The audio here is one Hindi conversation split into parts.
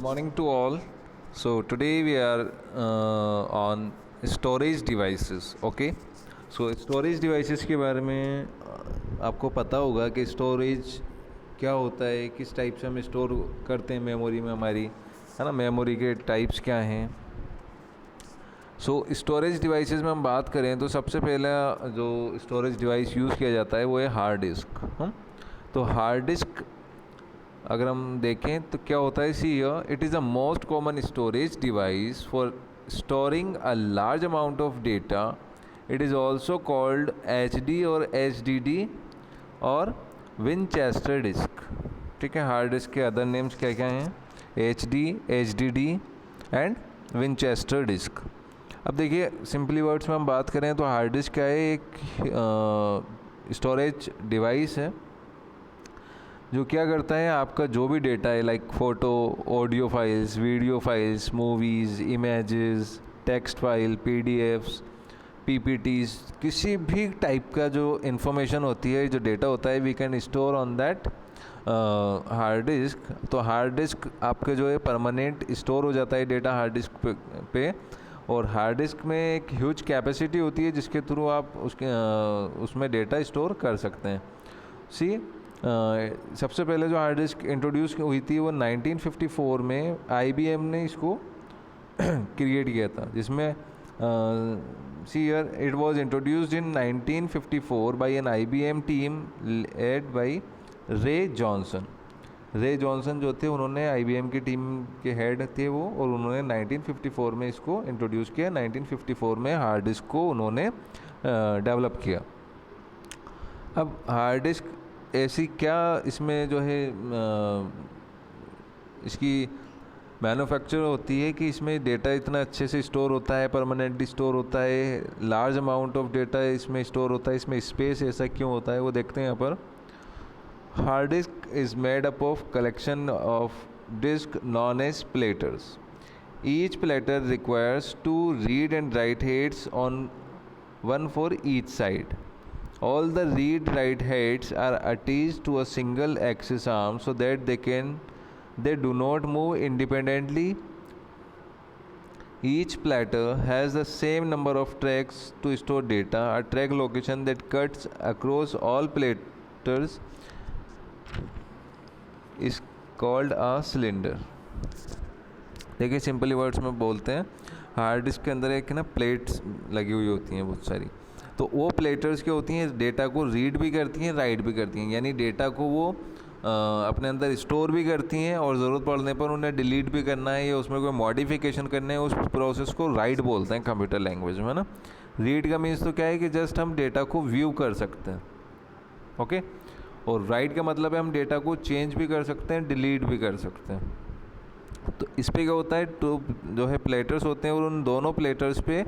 Morning to all. So today we are on storage devices. Okay. So storage devices के बारे में आपको पता होगा कि स्टोरेज क्या होता है, किस टाइप से हम स्टोर करते हैं मेमोरी में हमारी, है ना। मेमोरी के टाइप्स क्या हैं। सो स्टोरेज डिवाइसेस में हम बात करें तो सबसे पहला जो स्टोरेज डिवाइस यूज़ किया जाता है वो है हार्ड डिस्क। तो हार्ड डिस्क अगर हम देखें तो क्या होता है, see it is the most common storage device for storing a large amount of data. It is also called HD और HDD और विनचेस्टर डिस्क। ठीक है, हार्ड डिस्क के अदर नेम्स क्या क्या हैं, HD, HDD and Winchester disk. अब देखिए सिंपली वर्ड्स में हम बात करें तो हार्ड डिस्क क्या है, एक स्टोरेज डिवाइस है जो क्या करता है, आपका जो भी डेटा है like photo, audio files, video files, movies, images, text file, PDFs, PPTs, किसी भी टाइप का जो इन्फॉर्मेशन होती है, जो डेटा होता है, we can store on that hard disk. तो हार्ड डिस्क आपके जो है परमानेंट स्टोर हो जाता है डेटा हार्ड डिस्क पे। और हार्ड डिस्क में एक ह्यूज कैपेसिटी होती है जिसके थ्रू आप उसमें डेटा स्टोर कर सकते हैं। सबसे पहले जो हार्ड डिस्क इंट्रोड्यूस हुई थी वो 1954 में IBM ने इसको क्रिएट किया था, जिसमें it was introduced in 1954 by an IBM team led by Ray Johnson. Ray Johnson जो थे उन्होंने IBM की टीम के हेड थे वो, और उन्होंने 1954 में इसको इंट्रोड्यूस किया। 1954 में हार्ड डिस्क को उन्होंने डेवलप किया। अब हार्ड डिस्क ऐसी क्या इसमें जो है इसकी मैन्युफैक्चर होती है कि इसमें डेटा इतना अच्छे से स्टोर होता है, परमानेंटली स्टोर होता है, लार्ज अमाउंट ऑफ डेटा इसमें स्टोर होता है, इसमें स्पेस ऐसा क्यों होता है वो देखते हैं यहाँ पर। Hard disk is made up of collection of disk known as platters. Each platter requires 2 read and write heads on one for each side. All the read-write heads are attached to a single axis arm so that they do not move independently. Each platter has the same number of tracks to store data. A track location that cuts across all platters is called a cylinder. देखिए सिंपली वर्ड्स में बोलते हैं, हार्ड डिस्क के अंदर एक ना प्लेट्स लगी हुई होती हैं बहुत सारी। तो वो प्लेटर्स क्या होती हैं, डेटा को रीड भी करती हैं, राइट भी करती हैं, यानी डेटा को वो अपने अंदर स्टोर भी करती हैं और ज़रूरत पड़ने पर उन्हें डिलीट भी करना है या उसमें कोई मॉडिफिकेशन करने है, उस प्रोसेस को राइट बोलते हैं कंप्यूटर लैंग्वेज में ना। रीड का मीन्स तो क्या है कि जस्ट हम डेटा को व्यू कर सकते हैं, ओके। और राइट का मतलब है हम डेटा को चेंज भी कर सकते हैं, डिलीट भी कर सकते हैं। तो इस पर क्या होता है, तो जो है प्लेटर्स होते हैं और उन दोनों प्लेटर्स पे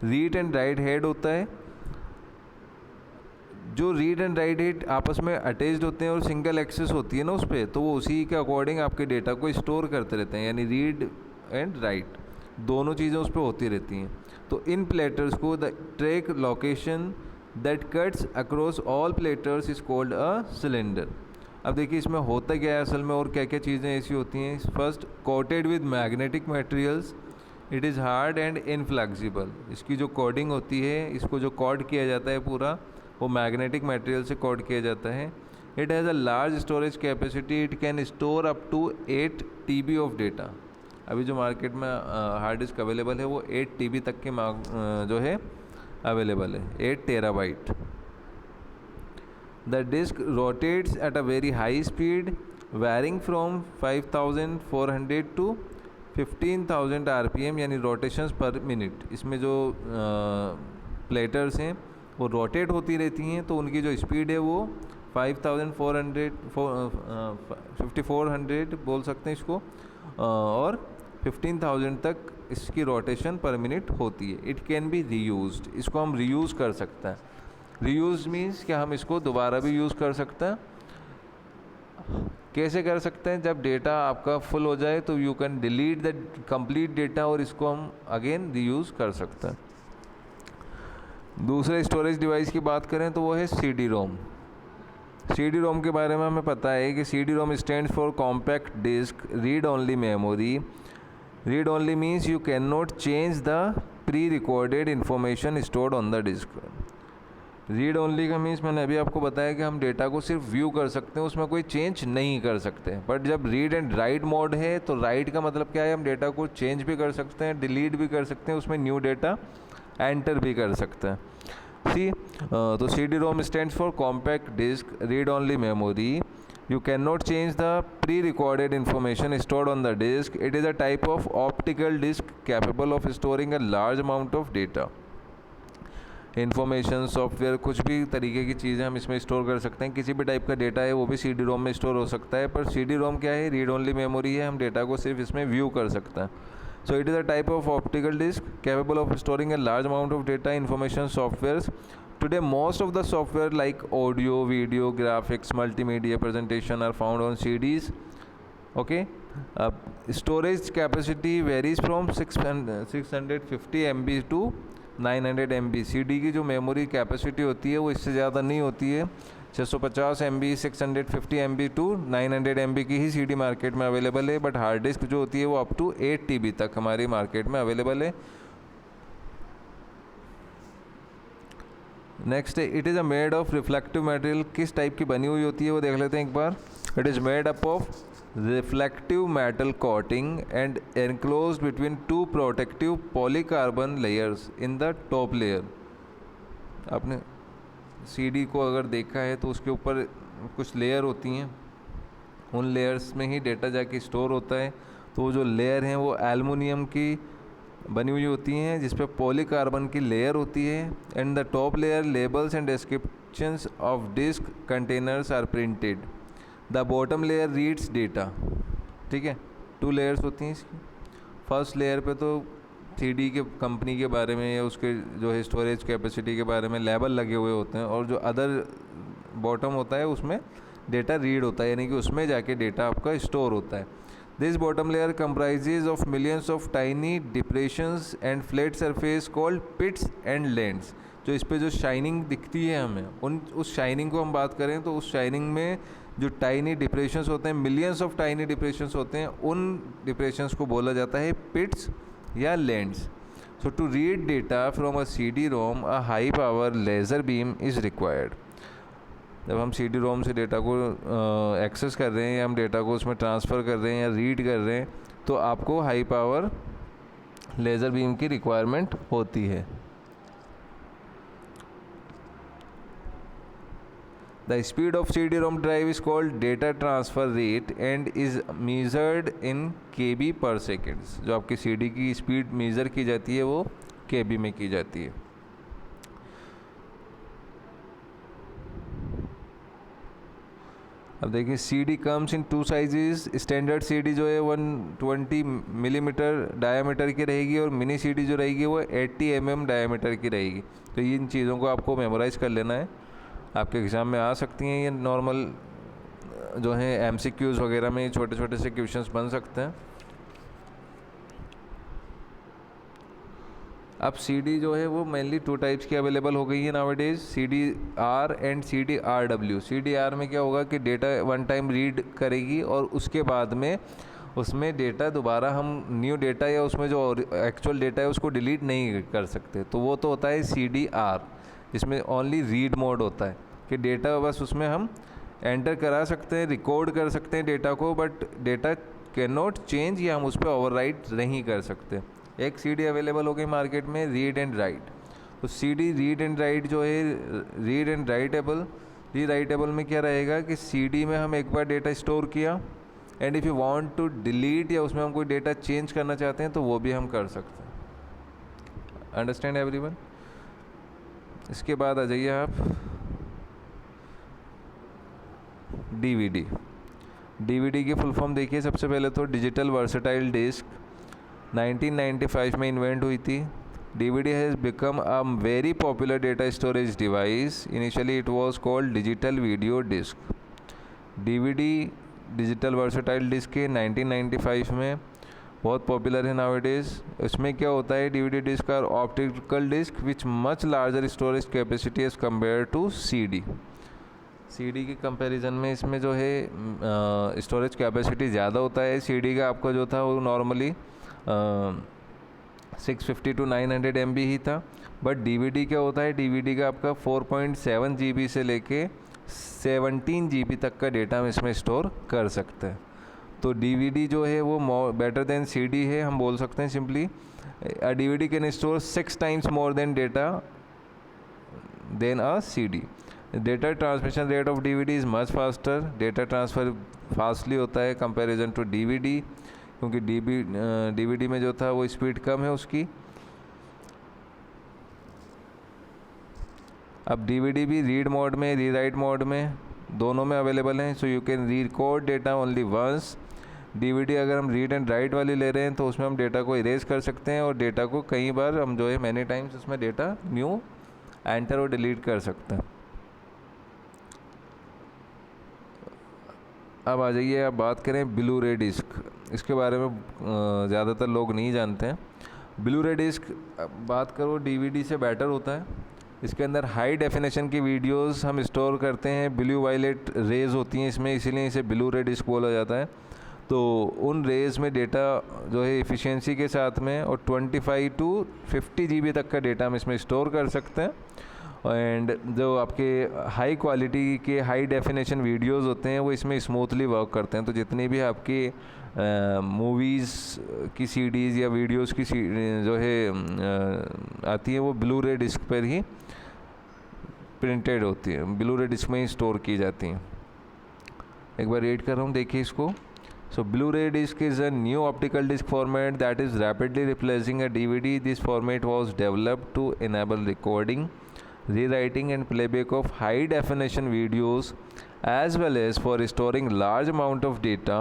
रीड एंड राइट हेड होता है। जो रीड एंड राइट हेड आपस में अटैच्ड होते हैं और सिंगल एक्सेस होती है ना उस पर, तो वो उसी के अकॉर्डिंग आपके डेटा को स्टोर करते रहते हैं, यानी रीड एंड राइट दोनों चीज़ें उस पर होती रहती हैं। तो इन प्लेटर्स को the track location that cuts across all platters is called a cylinder. अब देखिए इसमें होता क्या है असल में और क्या क्या चीज़ें ऐसी होती हैं। First, coated with magnetic materials, it is hard and inflexible. इसकी जो कोडिंग होती है, इसको जो कोड किया जाता है पूरा, वो मैग्नेटिक मटेरियल से कोड किया जाता है। It has a large storage capacity, it can store up to 8 TB of data. अभी जो मार्केट में हार्ड डिस्क अवेलेबल है वो 8 TB तक के जो है अवेलेबल है, 8 TB। The disk rotates at a very high speed, varying from 5400 to 15000 RPM, यानी रोटेशंस पर मिनट। इसमें जो प्लेटर्स हैं वो रोटेट होती रहती हैं, तो उनकी जो स्पीड है वो 5400 बोल सकते हैं इसको, और 15000 तक इसकी रोटेशन पर मिनट होती है। इट कैन बी रीयूज्ड, इसको हम रीयूज़ कर सकते हैं। रीयूज मीन्स कि हम इसको दोबारा भी यूज़ कर सकते हैं। कैसे कर सकते हैं, जब डेटा आपका फुल हो जाए तो you can delete the complete data और इसको हम अगेन रीयूज़ कर सकते हैं। दूसरे स्टोरेज डिवाइस की बात करें तो वो है CD-ROM। सी डी रोम के बारे में हमें पता है कि C D ROM stands for compact disc read only memory. Read only means you can not change the pre recorded information stored on the disc. Read only का मीन्स मैंने अभी आपको बताया कि हम डेटा को सिर्फ व्यू कर सकते हैं, उसमें कोई चेंज नहीं कर सकते। बट जब रीड एंड राइट मोड है तो राइट का मतलब क्या है, हम डेटा को चेंज भी कर सकते हैं, डिलीट भी कर सकते हैं, उसमें न्यू डेटा एंटर भी कर सकते हैं। तो C D ROM stands for compact disc read only memory. You cannot change the pre-recorded information stored on the disk. It is a type of optical disk capable of storing a large amount of data. Information, software, कुछ भी तरीके की चीज़ें हम इसमें स्टोर कर सकते हैं। किसी भी टाइप का डेटा है वो भी सी डी रोम में स्टोर हो सकता है। पर सी डी रोम क्या है, रीड ओनली मेमोरी है, हम डेटा को सिर्फ इसमें व्यू कर सकते हैं। So it is a type of optical disc capable of storing a large amount of data, information, software. Today, most of the software like audio, video, graphics, multimedia presentation are found on CDs. Okay, storage capacity varies from 650 MB to 900 MB। CD की जो मेमोरी कैपेसिटी होती है वो इससे ज़्यादा नहीं होती है। 650 MB, 650 MB टू 900 MB की ही CD मार्केट में अवेलेबल है। बट हार्ड डिस्क जो होती है वो अप टू 8 TB तक हमारी मार्केट में अवेलेबल है। नेक्स्ट है, it is a made of reflective material. किस टाइप की बनी हुई होती है वो देख लेते हैं एक बार। It is made up of reflective metal coating and enclose between two protective polycarbon layers in the top layer. आपने सीडी को अगर देखा है तो उसके ऊपर कुछ लेयर होती हैं, उन लेयर्स में ही डेटा जाके स्टोर होता है। तो वो जो लेयर हैं वो एल्युमिनियम की बनी हुई होती हैं जिस पे पॉलीकार्बन की लेयर होती है। And the top layer labels and descriptions of disc containers are printed. The bottom layer reads data. ठीक है, 2 लेयर्स होती हैं इसकी। फर्स्ट लेयर पे तो सीडी के कंपनी के बारे में या उसके जो है स्टोरेज कैपेसिटी के बारे में लेबल लगे हुए होते हैं, और जो अदर बॉटम होता है उसमें डेटा रीड होता है, यानी कि उसमें जाके डेटा आपका स्टोर होता है। This bottom layer comprises of millions of tiny depressions and flat surface called pits and lanes। जो इस पे जो शाइनिंग दिखती है हमें, उस शाइनिंग को हम बात करें तो उस शाइनिंग में जो टाइनी डिप्रेशंस होते हैं, मिलियंस ऑफ टाइनी डिप्रेशंस होते हैं, उन डिप्रेशंस को बोला जाता है पिट्स या lands. So to read data from a C D ROM a high power laser beam is required. जब हम सी डी रोम से डेटा को एक्सेस कर रहे हैं या हम डेटा को उसमें ट्रांसफ़र कर रहे हैं या रीड कर रहे हैं तो आपको हाई पावर लेज़र बीम की रिक्वायरमेंट होती है। The speed of C D ROM drive is called data transfer rate and is measured in KB per seconds. जो आपकी सी डी की स्पीड मेज़र की जाती है वो KB में की जाती है। अब देखिए, C D comes in 2 sizes. Standard C D जो है 120 मिलीमीटर डायामीटर की रहेगी और मिनी सी डी जो रहेगी वो 80 mm डायामीटर की रहेगी। तो इन चीज़ों को आपको मेमोराइज़ कर लेना है, आपके एग्ज़ाम में आ सकती हैं। ये नॉर्मल जो है MCQs वगैरह में छोटे छोटे से क्वेश्चंस बन सकते हैं। अब CD जो है वो मेनली 2 टाइप्स की अवेलेबल हो गई है nowadays, CDR and CDRW। CDR में क्या होगा कि डेटा वन टाइम रीड करेगी और उसके बाद में उसमें डेटा दोबारा हम न्यू डेटा या उसमें जो एक्चुअल डेटा है उसको डिलीट नहीं कर सकते। तो वो तो होता है CDR, जिसमें ओनली रीड मोड होता है कि डेटा बस उसमें हम एंटर करा सकते हैं, रिकॉर्ड कर सकते हैं डेटा को, but data can not change या हम उस पर ओवरराइट नहीं कर सकते। एक CD अवेलेबल हो गई मार्केट में, रीड एंड राइट। तो CD रीड एंड राइट जो है, रीड एंड राइटेबल में क्या रहेगा कि CD में हम एक बार डेटा स्टोर किया and if you want to delete या उसमें हम कोई डेटा चेंज करना चाहते हैं तो वो भी हम कर सकते हैं। Understand everyone? इसके बाद आ जाइए आप DVD की फुल फॉर्म देखिए। सबसे पहले तो डिजिटल वर्सेटाइल डिस्क 1995 में इन्वेंट हुई थी। DVD has become a very popular data storage device. Initially it was called digital video disc. DVD digital versatile disc के 1995 में बहुत पॉपुलर है नाउअडेज। इसमें क्या होता है, DVD disc are optical disc which much larger storage capacity as compare to CD। CD के कंपैरिजन में इसमें जो है स्टोरेज कैपेसिटी ज़्यादा होता है। सीडी का आपका जो था वो नॉर्मली 650 टू 900 MB ही था। बट डीवीडी क्या होता है, डीवीडी का आपका 4.7 GB से लेके 17 GB तक का डेटा हम इसमें स्टोर कर सकते हैं। तो डीवीडी जो है वो बेटर देन सीडी है, हम बोल सकते हैं simply DVD can store 6 times more than data than a CD. Data transmission rate of DVD is much faster, data transfer fastly होता है कंपैरिजन टू डीवीडी, क्योंकि डीवीडी में जो था वो स्पीड कम है उसकी। अब डीवीडी भी रीड मोड में, री राइट मोड में, दोनों में अवेलेबल हैं। So you can record data only once. DVD अगर हम रीड एंड राइट वाली ले रहे हैं तो उसमें हम डेटा को इरेज कर सकते हैं और डेटा को कई बार हम जो है मैनी टाइम्स उसमें डेटा न्यू एंटर और डिलीट कर सकते हैं। अब आ जाइए, आप बात करें ब्लू रे डिस्क। इसके बारे में ज़्यादातर लोग नहीं जानते हैं। ब्लू रे डिस्क बात करो डीवीडी से बेटर होता है। इसके अंदर हाई डेफिनेशन की वीडियोस हम स्टोर करते हैं। ब्लू वायलेट रेज होती हैं इसमें, इसीलिए इसे ब्लू रे डिस्क बोला जाता है। तो उन रेज में डेटा जो है एफिशिएंसी के साथ में और 25 टू 50 GB तक का डेटा हम इसमें स्टोर कर सकते हैं। एंड जो आपके हाई क्वालिटी के हाई डेफिनेशन वीडियोस होते हैं वो इसमें स्मूथली वर्क करते हैं। तो जितनी भी आपकी मूवीज़ की सीडीज़ या वीडियोस की जो है आती है वो ब्लू रे डिस्क पर ही प्रिंटेड होती है, ब्लू रे डिस्क में ही स्टोर की जाती हैं। एक बार रीड कर रहा हूँ, देखिए इसको। So Blu-ray disc is a new optical disc format that is rapidly replacing a DVD. This format was developed to enable recording, rewriting and playback of high definition videos as well as for storing large amount of data.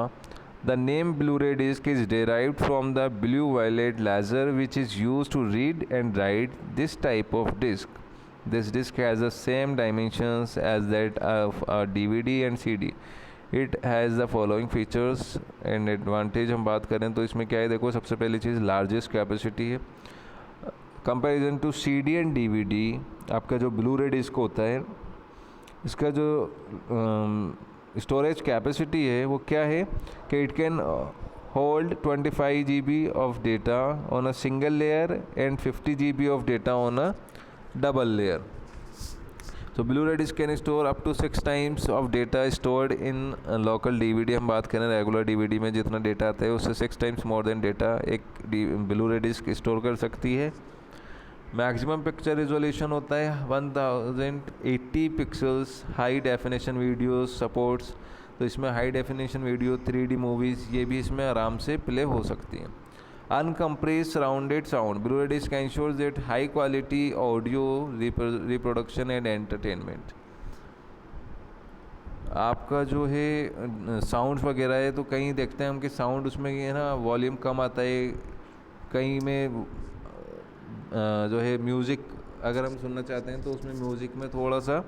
The name Blu-ray disc is derived from the blue violet laser which is used to read and write this type of disc. This disc has the same dimensions as that of a DVD and CD. It has the following features and advantage. हम बात करें तो इसमें क्या है, देखो सबसे पहली चीज़ लार्जेस्ट कैपेसिटी है comparison to CD and DVD. आपका जो ब्लू रे डिस्क होता है इसका जो स्टोरेज कैपेसिटी है वो क्या है कि it can hold 25 GB of data on a single layer and 50 GB of data on a double layer. So Blu-ray disc can store up to 6 times of data stored in local DVD। हम बात करें रेगुलर DVD में जितना डेटा आता है उससे 6 times मोर देन डेटा एक Blu-ray disc स्टोर कर सकती है। मैक्सिमम पिक्चर रिजोल्यूशन होता है 1080 pixels. High definition videos supports, तो इसमें high definition video 3D movies ये भी इसमें आराम से प्ले हो सकती हैं। Uncompressed surrounded sound, Blu-ray disc ensures that high quality audio reproduction and entertainment। आपका जो है साउंड्स वगैरह है तो कहीं देखते हैं हम कि साउंड उसमें है ना वॉल्यूम कम आता है, कहीं में जो है म्यूज़िक अगर हम सुनना चाहते हैं तो उसमें म्यूज़िक में थोड़ा सा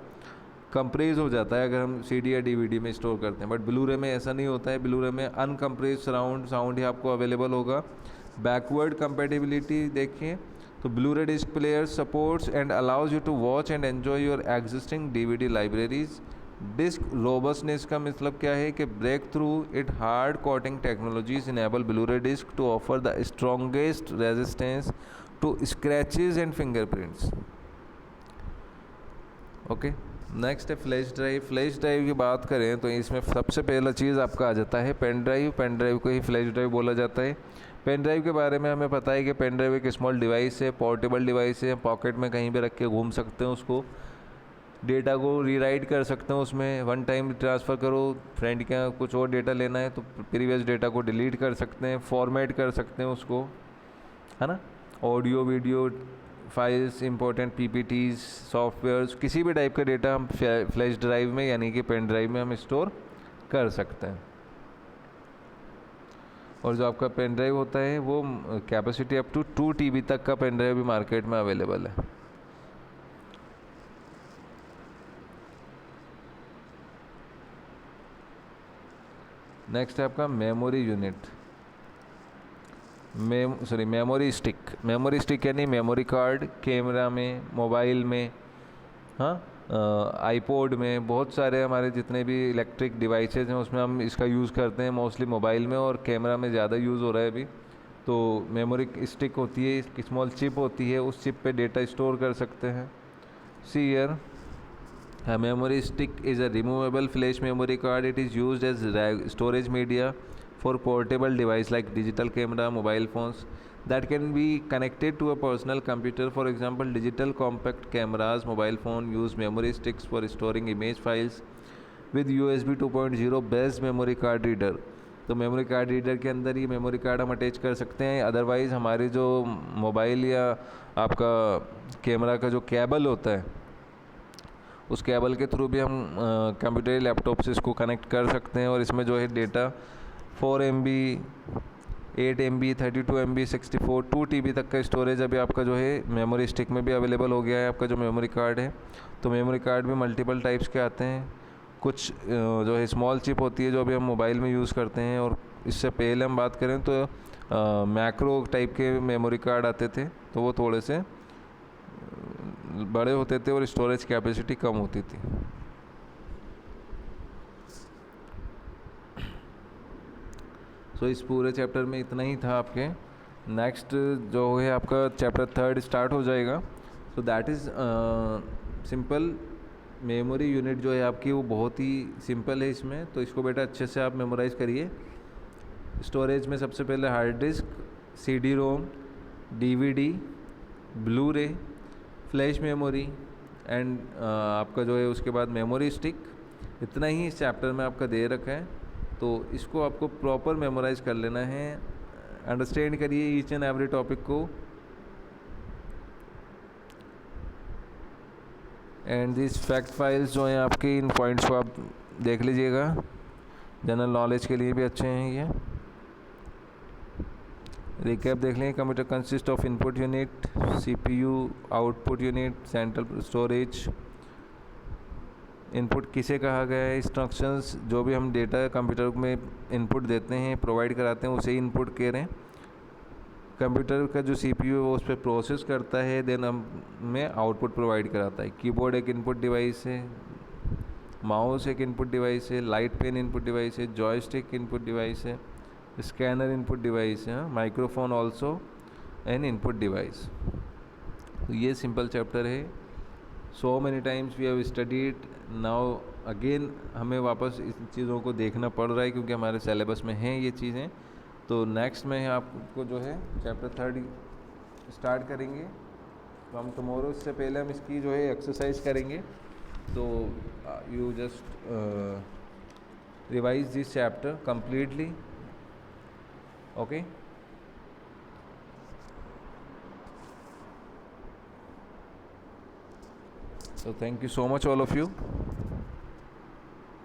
कंप्रेस हो जाता है अगर हम सीडी या डीवीडी में स्टोर करते हैं। बट ब्लू-रे में ऐसा नहीं होता है। ब्लू-रे में अनकम्प्रेस साउंड ही आपको अवेलेबल होगा। बैकवर्ड कंपेटिबिलिटी देखिए तो Blu-ray disc player supports and allows you to watch and enjoy your existing DVD libraries. Disc robustness का मतलब क्या है कि breakthrough it hard coating technologies enable Blu-ray disc to offer the strongest resistance to scratches and fingerprints. Okay, next है फ्लैश ड्राइव। फ्लैश ड्राइव की बात करें तो इसमें सबसे पहला चीज़ आपका आ जाता है पेन ड्राइव। पेन ड्राइव को ही फ्लैश ड्राइव बोला जाता है। पेन ड्राइव के बारे में हमें पता है कि पेन ड्राइव एक स्मॉल डिवाइस है, पोर्टेबल डिवाइस है, पॉकेट में कहीं भी रख के घूम सकते हैं उसको। डेटा को रीराइट कर सकते हैं उसमें, वन टाइम ट्रांसफ़र करो, फ्रेंड के यहाँ कुछ और डेटा लेना है तो प्रीवियस डेटा को डिलीट कर सकते हैं, फॉर्मेट कर सकते हैं उसको, है ना। Audio video files, important PPTs, softwares, किसी भी टाइप का डेटा हम फ्लैश ड्राइव में यानी कि पेन ड्राइव में हम स्टोर कर सकते हैं। और जो आपका पेन ड्राइव होता है वो कैपेसिटी अप टू 2 TB तक का पेन ड्राइव भी मार्केट में अवेलेबल है। नेक्स्ट है आपका memory unit. Memory stick. Memory stick यानी मेमोरी कार्ड कैमरा में, मोबाइल में, हाँ आईपॉड में, बहुत सारे हमारे जितने भी इलेक्ट्रिक डिवाइसेज हैं उसमें हम इसका यूज़ करते हैं। मोस्टली मोबाइल में और कैमरा में ज़्यादा यूज़ हो रहा है अभी। तो मेमोरी स्टिक होती है, एक स्मॉल चिप होती है, उस चिप पे डेटा स्टोर कर सकते हैं। See here, a memory stick is a removable flash memory card. It is used as storage media for portable device like digital camera, mobile phones that can be connected to a personal computer. For example, digital compact cameras, mobile phone use memory sticks for storing image files with USB 2.0 based memory card reader. तो मेमोरी कार्ड रीडर के अंदर ये मेमोरी कार्ड हम अटैच कर सकते हैं। अदरवाइज़ हमारे जो मोबाइल या आपका कैमरा का जो केबल होता है, उस केबल के थ्रू भी हम कंप्यूटर लैपटॉप से इसको कनेक्ट कर सकते हैं। और इसमें जो है data 4 MB, 8 MB, 32 MB, 64, 2 TB तक का स्टोरेज अभी आपका जो है मेमोरी स्टिक में भी अवेलेबल हो गया है आपका जो मेमोरी कार्ड है। तो मेमोरी कार्ड भी मल्टीपल टाइप्स के आते हैं। कुछ जो है स्मॉल चिप होती है जो अभी हम मोबाइल में यूज़ करते हैं, और इससे पहले हम बात करें तो मैक्रो टाइप के मेमोरी कार्ड आते थे, तो वो थोड़े से बड़े होते थे और स्टोरेज कैपेसिटी कम होती थी। सो इस पूरे चैप्टर में इतना ही था आपके। नेक्स्ट जो है आपका चैप्टर 3 स्टार्ट हो जाएगा। So that is simple memory unit जो है आपकी वो बहुत ही सिंपल है इसमें, तो इसको बेटा अच्छे से आप मेमोराइज़ करिए। स्टोरेज में सबसे पहले हार्ड डिस्क, CD रोम, DVD, ब्लू रे, फ्लैश मेमोरी एंड आपका जो है उसके बाद मेमोरी स्टिक। इतना ही इस चैप्टर में आपका दे रखा है, तो इसको आपको प्रॉपर मेमोराइज कर लेना है। अंडरस्टैंड करिए ईच एंड एवरी टॉपिक को। एंड दिस फैक्ट फाइल्स जो हैं आपके, इन पॉइंट्स को आप देख लीजिएगा, जनरल नॉलेज के लिए भी अच्छे हैं ये। रिकैप देख लें। Computer consist of input unit, CPU, output unit, central storage. Input किसे कहा गया है? इंस्ट्रक्शंस, जो भी हम डेटा कंप्यूटर में इनपुट देते हैं, प्रोवाइड कराते हैं, उसे इनपुट कह रहे हैं। कंप्यूटर का जो CPU है वो उस पर प्रोसेस करता है, देन हमें आउटपुट प्रोवाइड कराता है। कीबोर्ड एक इनपुट डिवाइस है, माउस एक इनपुट डिवाइस है, लाइट पेन इनपुट डिवाइस है, जॉयस्टिक इनपुट डिवाइस है, स्कैनर इनपुट डिवाइस है, microphone also an input device. तो ये सिंपल चैप्टर है। So many times we have studied, now again हमें वापस इस चीज़ों को देखना पड़ रहा है क्योंकि हमारे सिलेबस में हैं ये चीज़ें। तो नेक्स्ट में आपको जो है चैप्टर 3 स्टार्ट करेंगे। तो हम टुमारो, इससे पहले हम इसकी जो है एक्सरसाइज करेंगे। तो you just revise this chapter completely, okay? So thank you so much all of you.